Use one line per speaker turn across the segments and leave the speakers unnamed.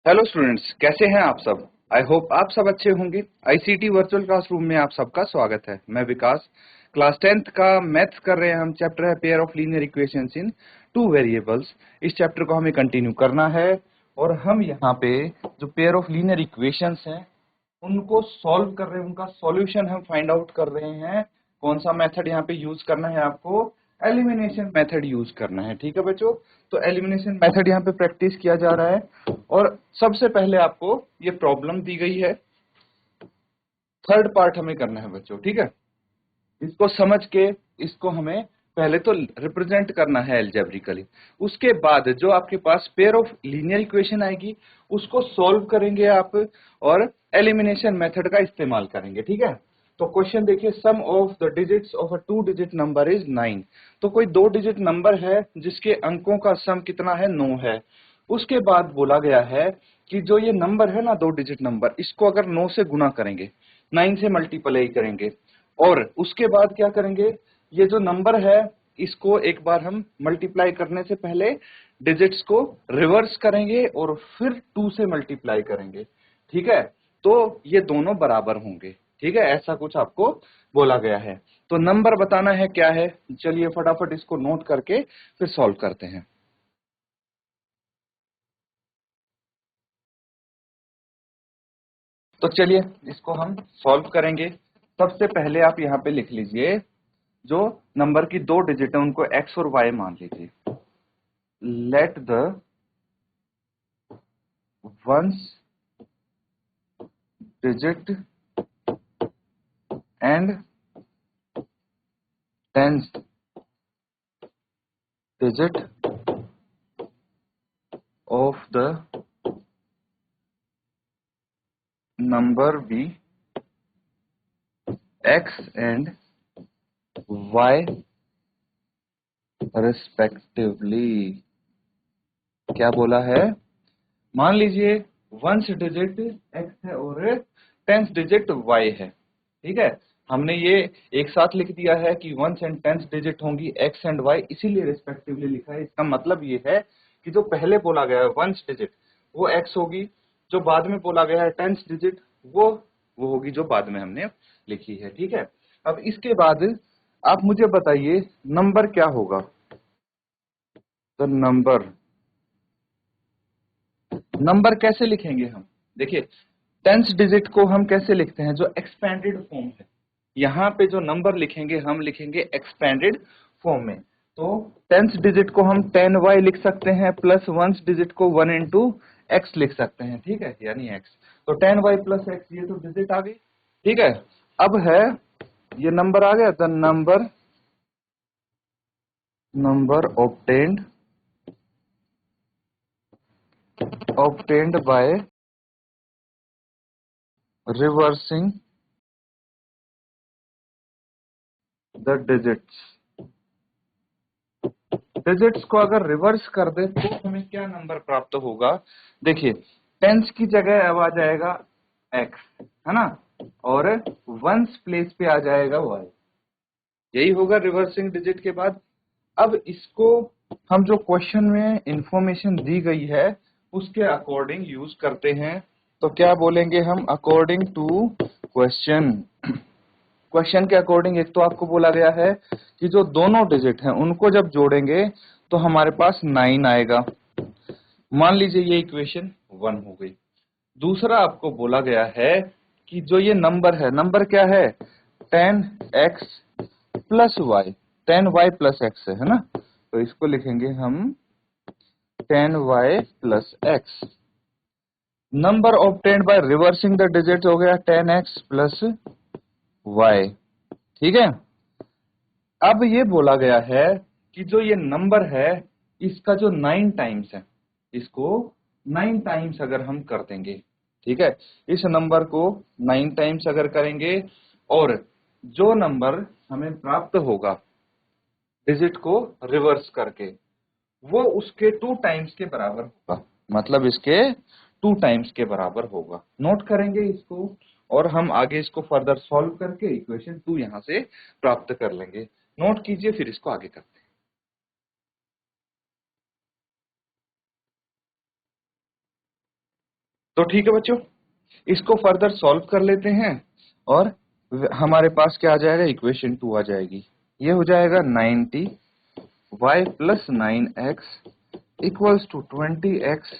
Hello students, कैसे हैं आप सब। आई होप आप सब अच्छे होंगे। आईसीटी वर्चुअल क्लासरूम में आप सबका स्वागत है। मैं विकास। क्लास 10th का मैथ्स कर रहे हैं हम। चैप्टर है pair of linear equations in two variables. इस चैप्टर को हमें कंटिन्यू करना है और हम यहाँ पे जो पेयर ऑफ लीनियर इक्वेशंस हैं उनको सॉल्व कर रहे हैं, उनका सॉल्यूशन हम फाइंड आउट कर रहे हैं। कौन सा मेथड यहाँ पे यूज करना है आपको? एलिमिनेशन मेथड यूज करना है। ठीक है बच्चों, तो एलिमिनेशन मेथड यहाँ पे प्रैक्टिस किया जा रहा है। और सबसे पहले आपको ये प्रॉब्लम दी गई है, थर्ड पार्ट हमें करना है बच्चों। ठीक है, इसको समझ के इसको हमें पहले तो रिप्रेजेंट करना है एल्जेब्रिकली। उसके बाद जो आपके पास पेयर ऑफ लीनियर इक्वेशन आएगी उसको सॉल्व करेंगे आप और एलिमिनेशन मेथड का इस्तेमाल करेंगे। ठीक है, तो क्वेश्चन देखिए, sum of the digits of a 2 digit number is 9। तो कोई 2 डिजिट नंबर है जिसके अंकों का सम कितना है? 9 है। उसके बाद बोला गया है कि जो ये नंबर है ना, 2 डिजिट नंबर, इसको अगर 9 से गुणा करेंगे, 9 से मल्टीप्लाई करेंगे और उसके बाद क्या करेंगे, ये जो नंबर है इसको एक बार हम मल्टीप्लाई करने से पहले डिजिट्स को रिवर्स करेंगे और फिर 2 से मल्टीप्लाई करेंगे। ठीक है, तो ये दोनों बराबर होंगे। ठीक है, ऐसा कुछ आपको बोला गया है। तो नंबर बताना है क्या है। चलिए फटाफट इसको नोट करके फिर सॉल्व करते हैं। तो चलिए इसको हम सॉल्व करेंगे। सबसे पहले आप यहाँ पे लिख लीजिए, जो नंबर की 2 डिजिट है उनको x और y मान लीजिए। Let the ones digit and tens digit of the number be x and y respectively. क्या बोला है? मान लीजिए वंस डिजिट x है और टेंस डिजिट y है। ठीक है, हमने ये एक साथ लिख दिया है कि वंस एंड टेंस डिजिट होंगी x एंड y, इसीलिए रिस्पेक्टिवली लिखा है। इसका मतलब ये है कि जो पहले बोला गया है वंस डिजिट वो x होगी, जो बाद में बोला गया है टेंस डिजिट वो होगी जो बाद में हमने लिखी है। ठीक है, अब इसके बाद आप मुझे बताइए नंबर क्या होगा। तो नंबर कैसे लिखेंगे हम? देखिए, टेंस डिजिट को हम कैसे लिखते हैं? जो एक्सपेंडेड फॉर्म है, यहाँ पे जो नंबर लिखेंगे हम लिखेंगे एक्सपेंडेड फॉर्म में। तो टेंस डिजिट को हम 10y लिख सकते हैं प्लस वंस डिजिट को 1 इंटू एक्स लिख सकते हैं। ठीक है, यानी x। तो 10y प्लस एक्स, ये तो डिजिट आ गई। ठीक है, अब है ये नंबर आ गया। The number obtained by reversing the digits को अगर रिवर्स कर दे तो हमें क्या नंबर प्राप्त होगा? देखिए, टेंस की जगह अब आ जाएगा x, है ना, और वंस प्लेस पे आ जाएगा y। यही होगा रिवर्सिंग डिजिट के बाद। अब इसको हम जो क्वेश्चन में इंफॉर्मेशन दी गई है उसके अकॉर्डिंग यूज करते हैं। तो क्या बोलेंगे हम? According to question. क्वेश्चन के अकॉर्डिंग एक तो आपको बोला गया है कि जो दोनों डिजिट हैं उनको जब जोड़ेंगे तो हमारे पास 9 आएगा। मान लीजिए ये इक्वेशन 1 हो गई। दूसरा आपको बोला गया है कि जो ये नंबर है, नंबर क्या है? 10x plus Y, 10y plus x है ना। तो इसको लिखेंगे हम 10y plus x. Number obtained by reversing the digit हो गया 10x प्लस y। ठीक है, अब ये बोला गया है कि जो ये नंबर है इसका जो 9 टाइम्स है, इसको 9 टाइम्स अगर हम कर देंगे, ठीक है, इस नंबर को 9 टाइम्स अगर करेंगे और जो नंबर हमें प्राप्त होगा डिजिट को रिवर्स करके, वो उसके 2 टाइम्स के बराबर होगा। मतलब इसके 2 टाइम्स के बराबर होगा। नोट करेंगे इसको और हम आगे इसको फर्दर सॉल्व करके इक्वेशन 2 यहां से प्राप्त कर लेंगे। नोट कीजिए, फिर इसको आगे करते हैं। तो ठीक है बच्चों, इसको फर्दर सॉल्व कर लेते हैं और हमारे पास क्या आ जाएगा, इक्वेशन 2 आ जाएगी। ये हो जाएगा 90 y plus 9x equals to 20x।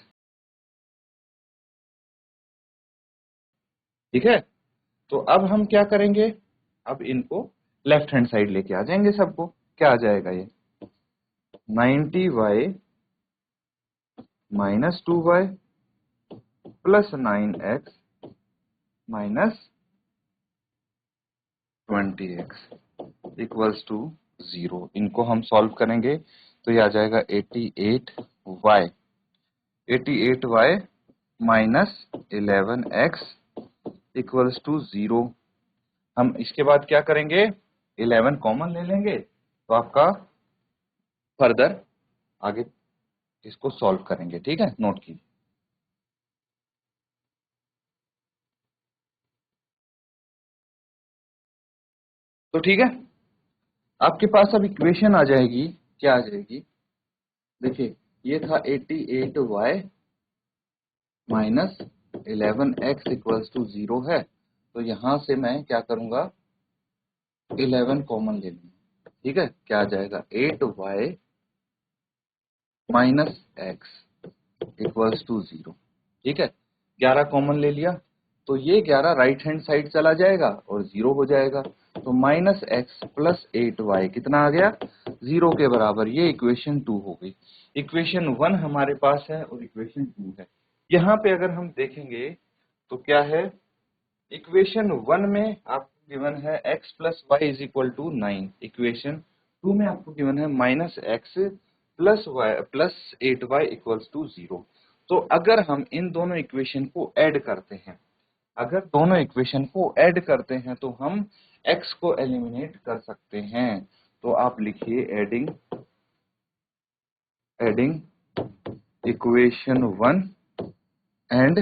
ठीक है, तो अब हम क्या करेंगे, अब इनको लेफ्ट हैंड साइड लेके आ जाएंगे सबको। क्या आ जाएगा ये 90y minus 2y plus 9x minus 20x equals to 0। इनको हम सॉल्व करेंगे तो ये आ जाएगा 88y minus 11x equals to 0। हम इसके बाद क्या करेंगे, 11 कॉमन ले लेंगे तो आपका फर्दर आगे इसको सॉल्व करेंगे। ठीक है, नोट कीजिए। तो ठीक है, आपके पास अब इक्वेशन आ जाएगी, क्या आ जाएगी, देखिए ये था 88y minus 11x equals to 0 है, तो यहां से मैं क्या करूंगा, 11 कॉमन ले लूंगा। ठीक है, क्या आ जाएगा 8y minus x equals to 0। ठीक है, 11 कॉमन ले लिया तो ये 11 राइट हैंड साइड चला जाएगा और 0 हो जाएगा, तो माइनस एक्स प्लस 8y कितना आ गया, 0 के बराबर। ये इक्वेशन 2 हो गई। इक्वेशन 1 हमारे पास है और इक्वेशन 2 है। यहाँ पे अगर हम देखेंगे तो क्या है, इक्वेशन 1 में आपको गिवन है x plus y is equal to 9। Equation 2 में आपको गिवन है minus x plus y plus 8y equals to 0। तो अगर हम इन दोनों इक्वेशन को ऐड करते हैं, अगर दोनों इक्वेशन को ऐड करते हैं तो हम x को एलिमिनेट कर सकते हैं। तो आप लिखिए एडिंग एडिंग इक्वेशन 1 एंड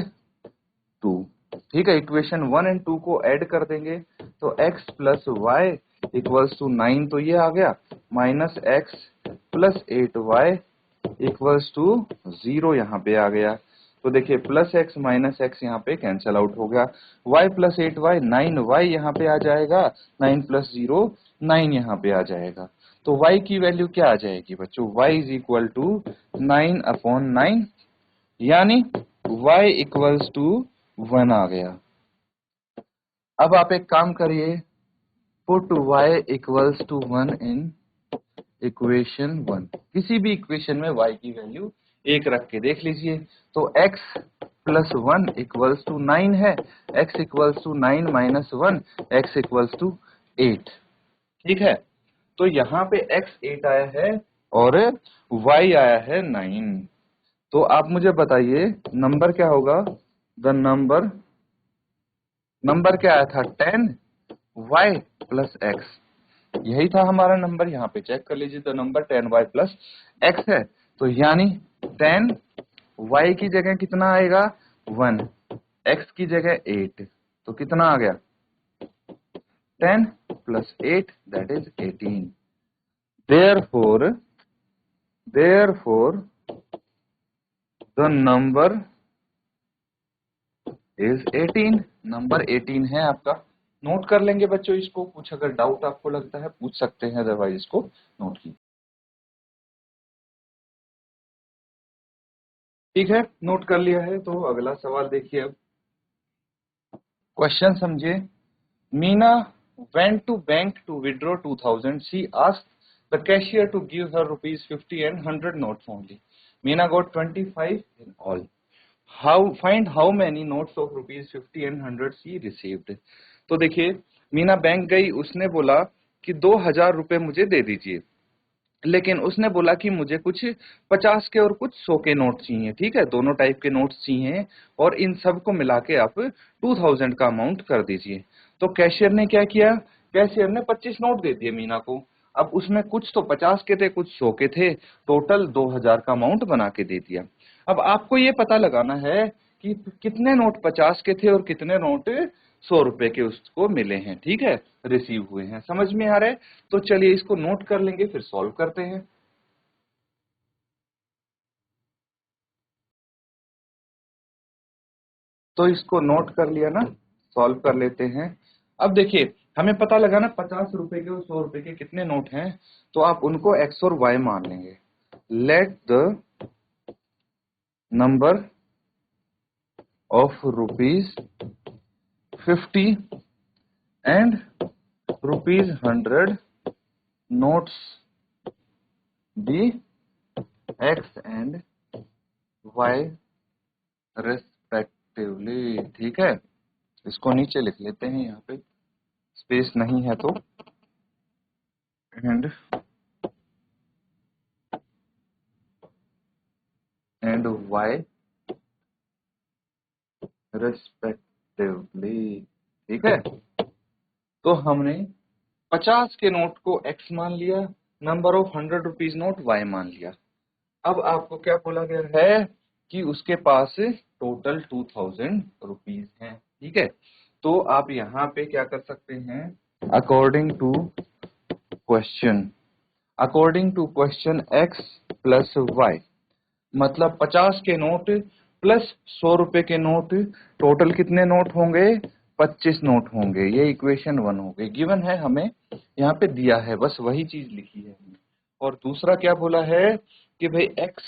2। ठीक है, इक्वेशन 1 एंड 2 को ऐड कर देंगे तो x plus y equals to 9, तो ये आ गया minus x plus 8y equals to 0 यहाँ पे आ गया। तो देखिए प्लस एक्स माइनस एक्स यहाँ पे कैंसिल आउट हो गया, y प्लस 8y 9y यहाँ पे आ जाएगा, 9 प्लस 0 9 यहाँ पे आ जाएगा। तो y की वैल्यू क्या आ जाएगी बच्चों, y इज इक्वल टू 9/9, यानी y इक्वल्स टू 1 आ गया। अब आप एक काम करिए, put y equals to 1 in equation 1। किसी भी इक्वेशन में y की वैल्यू 1 रख के देख लीजिए। तो x प्लस 1 इक्वल्स टू 9 है, x equals to 9 minus 1, x equals to 8। ठीक है, तो यहाँ पे x 8 आया है और y आया है 9। तो आप मुझे बताइए नंबर क्या होगा, द नंबर क्या आया था 10 y प्लस x, यही था हमारा नंबर। यहाँ पे चेक कर लीजिए, तो नंबर 10y प्लस x है। तो यानी 10y की जगह कितना आएगा 1, x की जगह 8, तो कितना आ गया 10 plus 8 that is 18। therefore the number is 18। Number 18 है आपका। नोट कर लेंगे बच्चों इसको, कुछ अगर डाउट आपको लगता है पूछ सकते हैं, अदरवाइज इसको नोट कीजिए। ठीक है, नोट कर लिया है तो अगला सवाल देखिए। अब क्वेश्चन समझिए। Meena went to bank to withdraw 2000. She asked the cashier to give her rupees 50 and 100 notes only. Meena got 25 in all. Find how many notes of rupees 50 and 100 she received. तो देखिए मीना बैंक गई, उसने बोला कि 2000 रुपए मुझे दे दीजिए, लेकिन उसने बोला कि मुझे कुछ 50 के और कुछ 100 के नोट चाहिए। ठीक है, दोनों टाइप के नोट्स चाहिए और इन सब को मिला के आप 2000 का अमाउंट कर दीजिए। तो कैशियर ने क्या किया, कैशियर ने 25 नोट दे दिए मीना को। अब उसमें कुछ तो 50 के थे, कुछ 100 के थे, टोटल 2000 का अमाउंट बना के दे दिया। अब आपको ये पता लगाना है कि कितने नोट 50 के थे और कितने नोट 100 रुपए के उसको मिले हैं। ठीक है, रिसीव हुए हैं। समझ में आ रहा है? तो चलिए इसको नोट कर लेंगे, फिर सॉल्व करते हैं। तो इसको नोट कर लिया ना, सॉल्व कर लेते हैं। अब देखिए हमें पता लगा ना 50 रुपए के और 100 रुपए के कितने नोट हैं, तो आप उनको x और y मान लेंगे। Let the number of ₹50 and ₹100 notes be x and y respectively. ठीक है, इसको नीचे लिख लेते हैं, यहाँ पे स्पेस नहीं है तो। And y respectively. ठीक है, तो हमने 50 के नोट को x मान लिया, number of 100 rupees note y मान लिया। अब आपको क्या बोला गया है कि उसके पास टोटल 2000 रुपीज हैं। ठीक है, तो आप यहाँ पे क्या कर सकते हैं, according to question x plus y, मतलब 50 के नोट प्लस 100 रुपए के नोट, टोटल कितने नोट होंगे, 25 नोट होंगे। ये इक्वेशन 1 हो गई, गिवन है, हमें यहाँ पे दिया है, बस वही चीज लिखी है हमने। और दूसरा क्या बोला है कि भाई x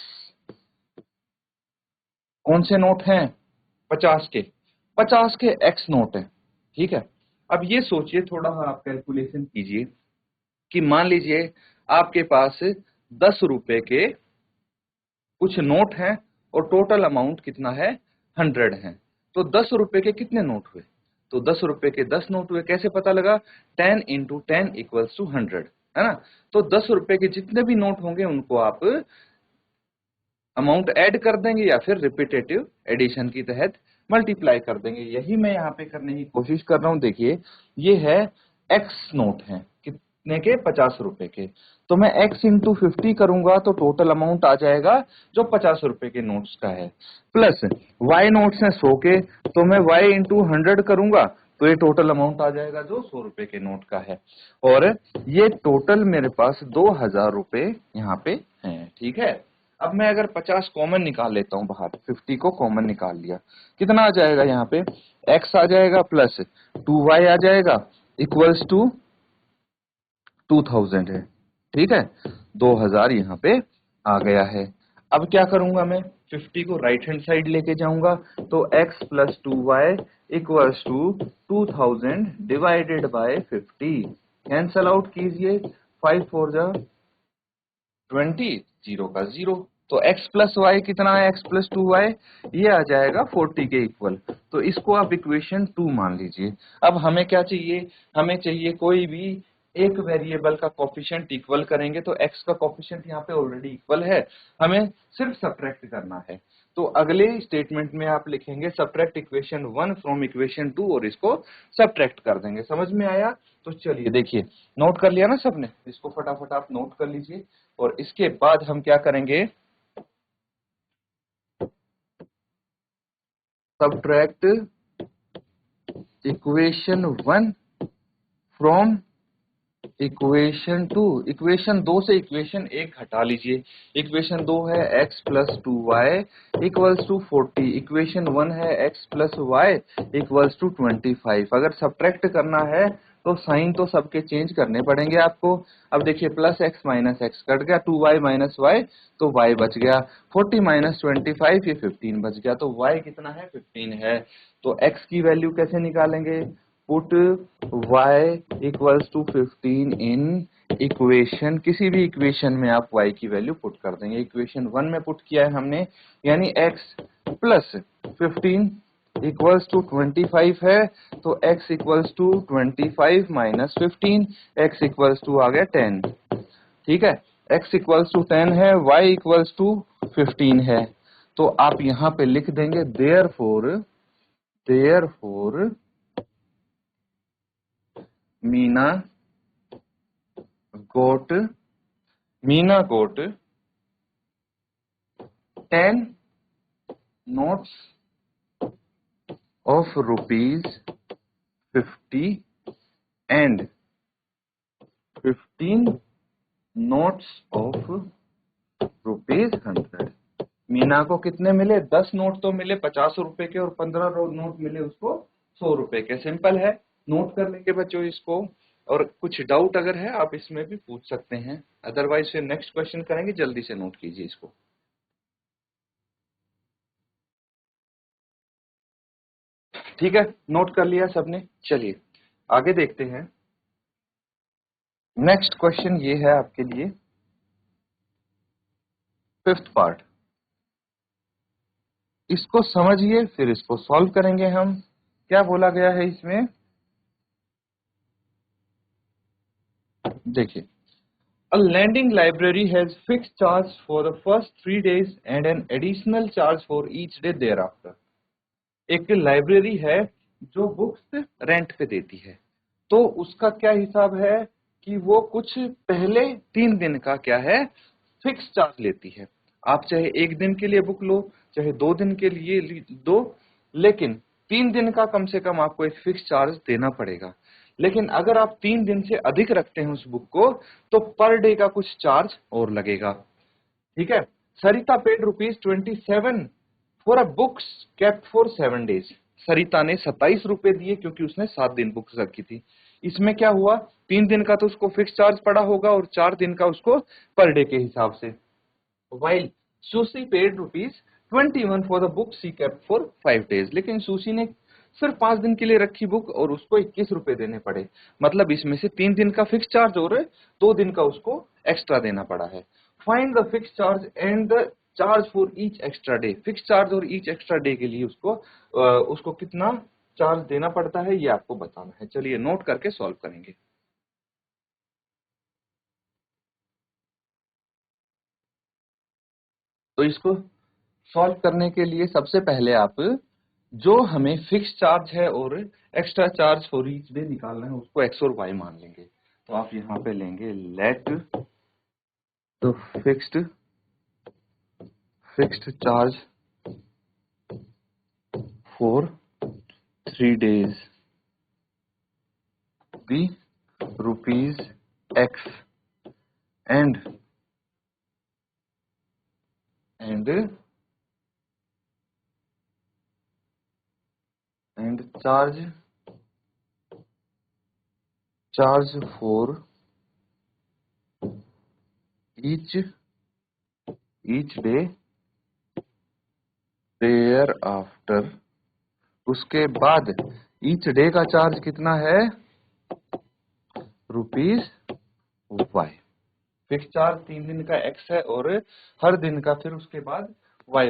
कौन से नोट हैं, 50 के x नोट है। ठीक है, अब ये सोचिए थोड़ा, आप कैलकुलेशन कीजिए कि मान लीजिए आपके पास 10 रुपए के कुछ नोट हैं और टोटल अमाउंट कितना है, 100 है। तो 10 रुपए के कितने नोट हुए, तो 10 रुपए के 10 नोट हुए। कैसे पता लगा, 10 इंटू 10 इक्वल्स टू 100, है ना। तो 10 रुपए के जितने भी नोट होंगे उनको आप अमाउंट ऐड कर देंगे या फिर रिपीटेटिव एडिशन की तहत मल्टीप्लाई कर देंगे। यही मैं यहाँ पे करने की कोशिश कर रहा हूँ। देखिए ये है एक्स नोट है, कितने के, 50 रुपए के। तो मैं x इंटू 50 करूंगा तो टोटल अमाउंट आ जाएगा जो 50 रुपए के नोट्स का है, प्लस y नोट्स हैं 100 के, तो मैं y इंटू 100 करूंगा तो ये टोटल अमाउंट आ जाएगा जो 100 रुपए के नोट का है। और ये टोटल मेरे पास 2000 रुपए यहाँ पे हैं। ठीक है, अब मैं अगर 50 कॉमन निकाल लेता हूँ बाहर, 50 को कॉमन निकाल लिया, कितना आ जाएगा यहाँ पे, x आ जाएगा प्लस 2y आ जाएगा इक्वल्स टू 2000 है। ठीक है, 2000 यहाँ पे आ गया है। अब क्या करूंगा मैं, 50 को राइट हैंड साइड लेके जाऊंगा, तो x plus 2y equals to 2000 divided by 50। Cancel out कीजिए, 5 4 जा 20, 0 का 0। तो x प्लस वाई कितना है, x प्लस 2y, ये आ जाएगा 40 के इक्वल। तो इसको आप इक्वेशन 2 मान लीजिए। अब हमें क्या चाहिए, हमें चाहिए कोई भी एक वेरिएबल का कोफिशिएंट इक्वल करेंगे, तो x का कोफिशिएंट यहाँ पे ऑलरेडी इक्वल है, हमें सिर्फ सब्ट्रैक्ट करना है। तो अगले स्टेटमेंट में आप लिखेंगे सब्ट्रैक्ट इक्वेशन 1 फ्रॉम इक्वेशन 2 और इसको सब्ट्रैक्ट कर देंगे। समझ में आया, तो चलिए देखिए, नोट कर लिया ना सबने, इसको फटाफट आप नोट कर लीजिए। और इसके बाद हम क्या करेंगे, subtract equation 1 from equation 2। Equation 2 से इक्वेशन 1 हटा लीजिए। इक्वेशन 2 है x plus 2y equals to 40। Equation 1 है x plus y equals to 25। अगर सब्ट्रैक्ट करना है तो साइन तो सबके चेंज करने पड़ेंगे आपको। अब देखिए plus x minus x cut गया, 2y माइनस वाई तो y बच गया, 40 माइनस 25 ये 15 बच गया। तो y कितना है, 15 है। तो x की वैल्यू कैसे निकालेंगे, put y equals to 15 in equation, किसी भी इक्वेशन में आप y की वैल्यू पुट कर देंगे। इक्वेशन 1 में पुट किया है हमने, यानी x प्लस 15 इक्वल्स टू 25 है, तो x equals to 25 minus 15, x equals to आ गया 10। ठीक है, x इक्वल्स टू 10 है, y इक्वल्स टू 15 है। तो आप यहाँ पे लिख देंगे therefore Meena got 10 notes of ₹50 and 15 notes of ₹100। Meena को कितने मिले? 10 नोट तो मिले 50 रुपए के, और 15 नोट मिले उसको 100 रुपए के। सिंपल है, नोट कर लेंगे बच्चों इसको। और कुछ डाउट अगर है आप इसमें भी पूछ सकते हैं, अदरवाइज फिर नेक्स्ट क्वेश्चन करेंगे। जल्दी से नोट कीजिए इसको। ठीक है, नोट कर लिया सबने। चलिए आगे देखते हैं। नेक्स्ट क्वेश्चन ये है आपके लिए, फिफ्थ पार्ट। इसको समझिए फिर इसको सॉल्व करेंगे हम। क्या बोला गया है इसमें? देखिए, a lending library has fixed charge for the first 3 days and an additional charge for each day thereafter। एक लाइब्रेरी है जो बुक्स रेंट पे देती है, तो उसका क्या हिसाब है कि वो कुछ पहले 3 दिन का क्या है, फिक्स चार्ज लेती है। आप चाहे 1 दिन के लिए बुक लो, चाहे 2 दिन के लिए दो, लेकिन 3 दिन का कम से कम आपको एक फिक्स चार्ज देना पड़ेगा। लेकिन अगर आप 3 दिन से अधिक रखते हैं उस बुक को, तो पर डे का कुछ चार्ज और लगेगा। ठीक है। Sarita paid ₹27 for a books kept for 7 days। Sarita ने 27 रुपए दिए क्योंकि उसने 7 दिन बुक्स रखी थी। इसमें क्या हुआ, 3 दिन का तो उसको फिक्स चार्ज पड़ा होगा और 4 दिन का उसको पर डे के हिसाब से। While sushi paid ₹21 for the book she kept for 5 days। लेकिन सुशी ने सिर्फ 5 दिन के लिए रखी बुक और उसको 21 रुपए देने पड़े। मतलब इसमें से 3 दिन का फिक्स चार्ज और 2 दिन का उसको एक्स्ट्रा देना पड़ा है। Find the fix charge and the charge for each extra day. Fix charge और ईच एक्स्ट्रा डे के लिए उसको कितना चार्ज देना पड़ता है ये आपको बताना है। चलिए नोट करके सॉल्व करेंगे। तो इसको सॉल्व करने के लिए सबसे पहले आप जो हमें फिक्स चार्ज है और extra charge for each day निकालना है उसको एक्स और वाई मान लेंगे। तो आप यहाँ पे लेंगे let the fixed charge for 3 days be ₹x and and and charge for each day thereafter. उसके बाद ईच डे का चार्ज कितना है, ₹y। फिक्स चार्ज 3 दिन का x है और हर दिन का फिर उसके बाद y।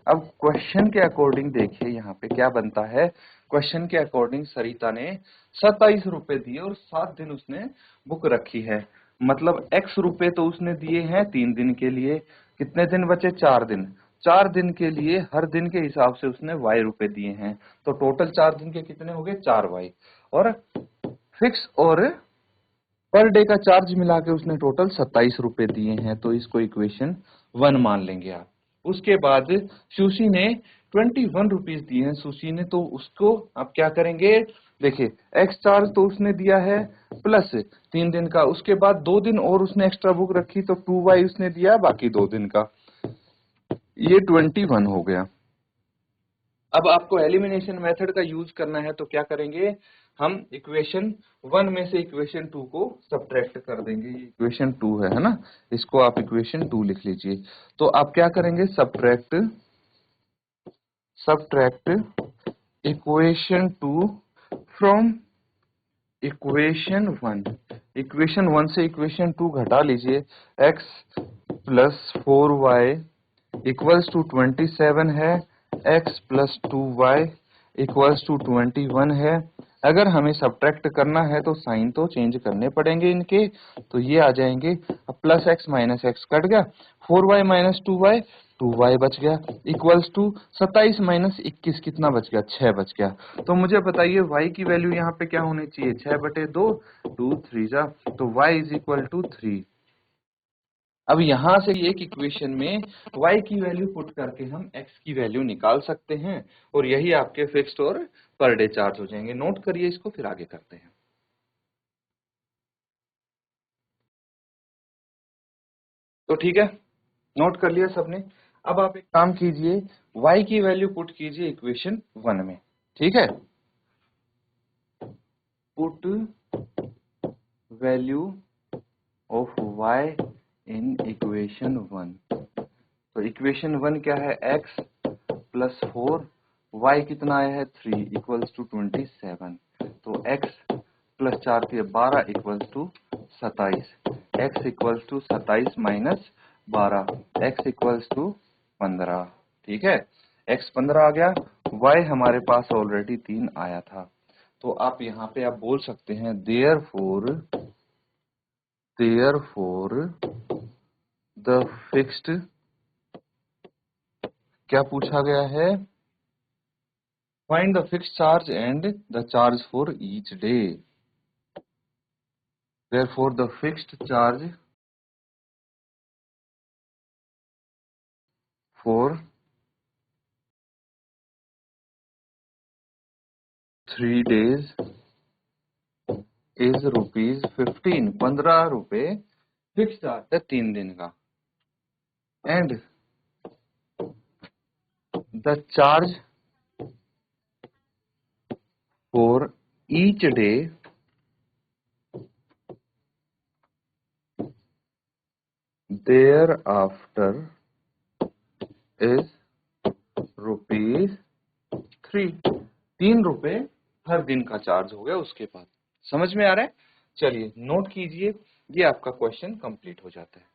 अब क्वेश्चन के अकॉर्डिंग देखिए यहाँ पे क्या बनता है। क्वेश्चन के अकॉर्डिंग सरिता ने 27 रुपए दिए और 7 दिन उसने बुक रखी है। मतलब x रुपए तो उसने दिए हैं 3 दिन के लिए। कितने दिन बचे? 4 दिन। 4 दिन के लिए हर दिन के हिसाब से उसने y रुपए दिए हैं। तो टोटल 4 दिन के कितने हो गए? 4y। और फिक्स और पर डे का चार्ज मिला के उसने टोटल 27 रुपए दिए हैं। तो इसको इक्वेशन 1 मान लेंगे आप। उसके बाद सुशी ने 21 रुपीज दिए हैं सुशी ने, तो उसको आप क्या करेंगे? देखिए एक्स चार्ज तो उसने दिया है प्लस 3 दिन का, उसके बाद 2 दिन और उसने एक्स्ट्रा बुक रखी तो 2y उसने दिया बाकी 2 दिन का, ये 21 हो गया। अब आपको एलिमिनेशन मेथड का यूज करना है तो क्या करेंगे? हम इक्वेशन 1 में से इक्वेशन 2 को सब्ट्रैक्ट कर देंगे। ये इक्वेशन 2 है ना, इसको आप इक्वेशन 2 लिख लीजिए। तो आप क्या करेंगे? Subtract equation 2 from equation 1। Equation 1 से इक्वेशन 2 घटा लीजिए। x plus 4y equals to 27 है, x plus 2y equals to 21 है। अगर हमें सब्ट्रैक्ट करना है तो साइन तो चेंज करने पड़ेंगे इनके, तो ये आ जाएंगे। अब plus x minus x cut गया, 4y माइनस 2y बच गया इक्वल्स टू 27 माइनस 21 कितना बच गया? 6 बच गया। तो मुझे बताइए y की वैल्यू यहाँ पे क्या होनी चाहिए? 6/2, 2 3 जा, तो y इज इक्वल टू 3। अब यहां से एक इक्वेशन में y की वैल्यू पुट करके हम x की वैल्यू निकाल सकते हैं और यही आपके फिक्स्ड और पर डे चार्ज हो जाएंगे। नोट करिए इसको, फिर आगे करते हैं। तो ठीक है, नोट कर लिया सबने। अब आप एक काम कीजिए, y की वैल्यू पुट कीजिए इक्वेशन 1 में, ठीक है। Put value of y in equation 1। तो इक्वेशन 1 क्या है, x प्लस 4, y कितना आया है 3 इक्वल्स टू 27। तो x प्लस 4 के 12 equals to 27, x equals to 27 minus 12, x equals to 15, ठीक है। x 15 आ गया, y हमारे पास ऑलरेडी 3 आया था। तो आप यहाँ पे आप बोल सकते हैं देयरफॉर द फिक्स्ड, क्या पूछा गया है, find the fixed charge and the charge for each day. Therefore the fixed charge for 3 days is ₹15, 15 रुपए फिक्स चार्ज है 3 दिन का। And the charge for each day thereafter is ₹3, 3 रुपए हर दिन का चार्ज हो गया उसके बाद। समझ में आ रहा है? चलिए नोट कीजिए, ये आपका क्वेश्चन कंप्लीट हो जाता है।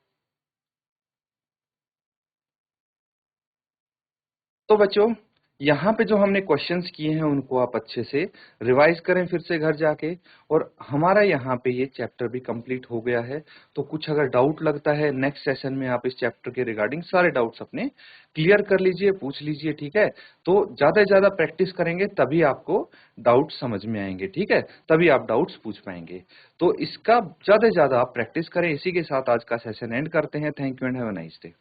तो बच्चों, यहाँ पे जो हमने क्वेश्चंस किए हैं उनको आप अच्छे से रिवाइज करें फिर से घर जाके। और हमारा यहाँ पे ये चैप्टर भी कंप्लीट हो गया है। तो कुछ अगर डाउट लगता है नेक्स्ट सेशन में आप इस चैप्टर के रिगार्डिंग सारे डाउट्स अपने क्लियर कर लीजिए, पूछ लीजिए, ठीक है। तो ज्यादा से ज्यादा प्रैक्टिस करेंगे तभी आपको डाउट समझ में आएंगे, ठीक है, तभी आप डाउट्स पूछ पाएंगे। तो इसका ज्यादा से ज्यादा आप प्रैक्टिस करें। इसी के साथ आज का सेशन एंड करते हैं। Thank you and have a nice day.